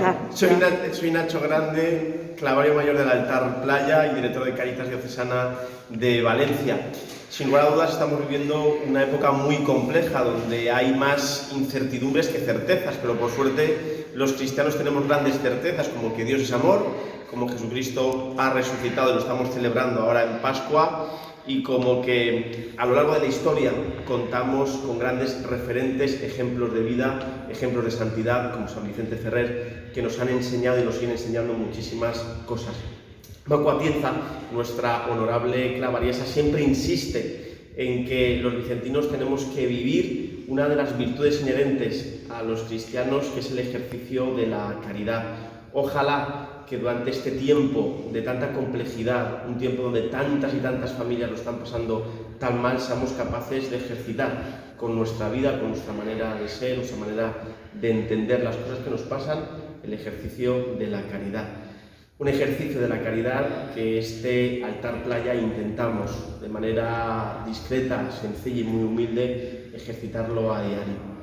empezar. Soy Nacho Grande, clavario mayor del Altar Playa y director de Cáritas Diocesana de Valencia. Sin lugar a dudas estamos viviendo una época muy compleja donde hay más incertidumbres que certezas, pero por suerte los cristianos tenemos grandes certezas como que Dios es amor, como Jesucristo ha resucitado y lo estamos celebrando ahora en Pascua, y como que a lo largo de la historia contamos con grandes referentes, ejemplos de vida, ejemplos de santidad, como San Vicente Ferrer, que nos han enseñado y nos siguen enseñando muchísimas cosas. Paco Atienza, nuestra honorable clavariesa, siempre insiste en que los vicentinos tenemos que vivir una de las virtudes inherentes a los cristianos, que es el ejercicio de la caridad. Ojalá que durante este tiempo de tanta complejidad, un tiempo donde tantas y tantas familias lo están pasando tan mal, seamos capaces de ejercitar con nuestra vida, con nuestra manera de ser, nuestra manera de entender las cosas que nos pasan, el ejercicio de la caridad. Un ejercicio de la caridad que este Altar Playa intentamos de manera discreta, sencilla y muy humilde ejercitarlo a diario.